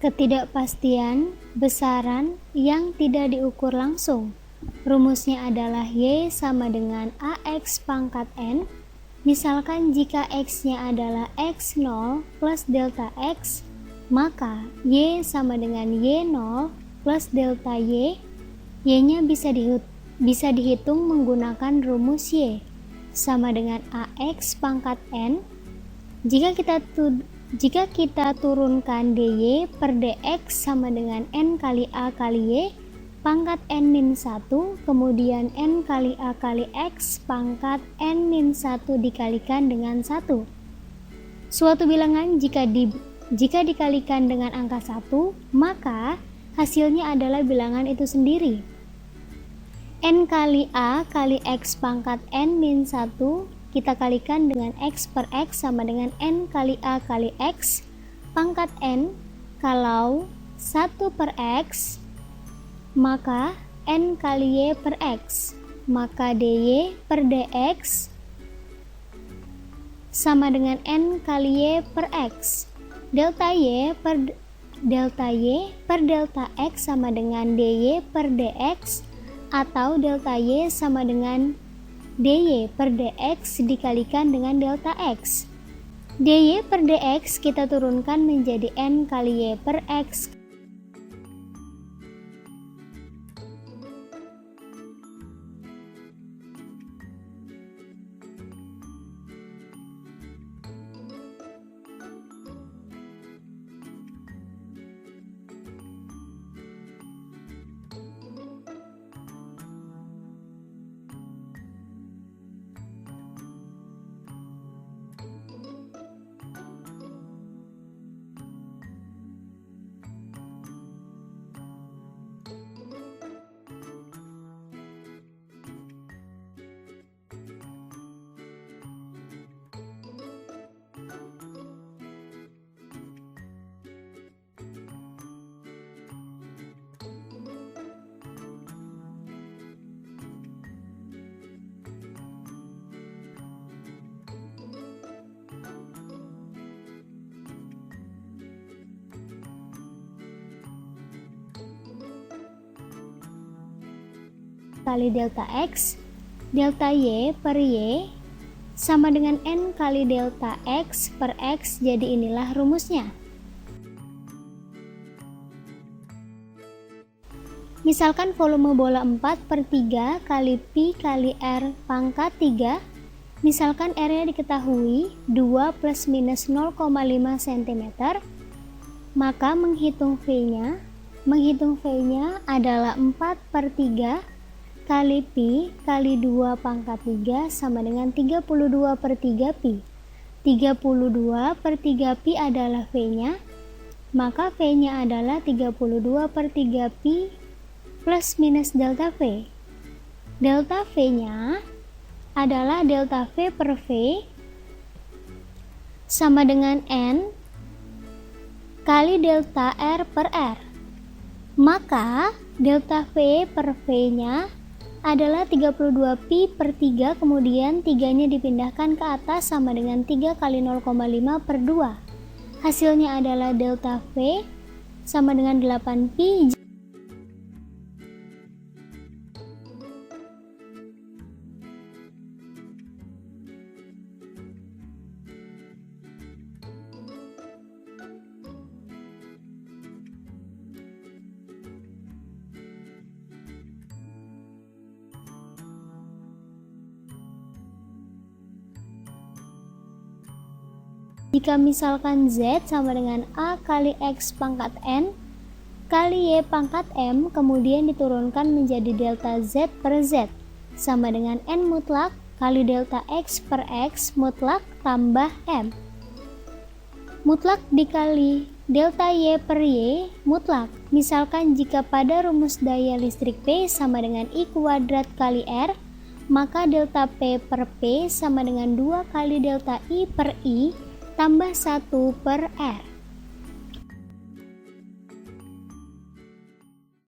Ketidakpastian besaran yang tidak diukur langsung. Rumusnya adalah Y sama dengan AX pangkat N. Misalkan jika X-nya adalah X0 plus delta X, maka Y sama dengan Y0 plus delta Y. Y-nya bisa dihitung menggunakan rumus Y sama dengan AX pangkat N. Jika kita turunkan dy per dx sama dengan n kali a kali y pangkat n-1, kemudian n kali a kali x pangkat n-1 dikalikan dengan 1. Suatu bilangan jika dikalikan dengan angka 1, maka hasilnya adalah bilangan itu sendiri. N kali a kali x pangkat n-1 kita kalikan dengan x per x sama dengan n kali a kali x pangkat n. Kalau 1 per x, maka n kali y per x, maka dy per dx sama dengan n kali y per x. Delta y per delta x sama dengan dy per dx, atau delta y sama dengan dy per dx dikalikan dengan delta x. Dy per dx kita turunkan menjadi n kali y per x. Kali delta x, delta y per y sama dengan n kali delta x per x. Jadi inilah rumusnya. Misalkan volume bola 4/3 kali pi kali r pangkat 3. Misalkan r-nya diketahui 2 plus minus 0,5 cm, maka menghitung V-nya adalah 4/3 kali pi kali 2 pangkat 3 sama dengan 32/3 pi. 32/3 pi adalah V-nya, maka V-nya adalah 32/3 pi plus minus delta V. Delta V-nya adalah delta V per V sama dengan N kali delta R per R. Maka delta V per V-nya adalah 32 pi per 3, kemudian 3-nya dipindahkan ke atas sama dengan 3 kali 0,5 per 2. Hasilnya adalah delta V sama dengan 8 pi. Jika misalkan Z sama dengan A kali X pangkat N kali Y pangkat M, kemudian diturunkan menjadi delta Z per Z sama dengan N mutlak kali delta X per X mutlak tambah M. Mutlak dikali delta Y per Y mutlak. Misalkan jika pada rumus daya listrik P sama dengan I kuadrat kali R, maka delta P per P sama dengan 2 kali delta I per I tambah 1 per R.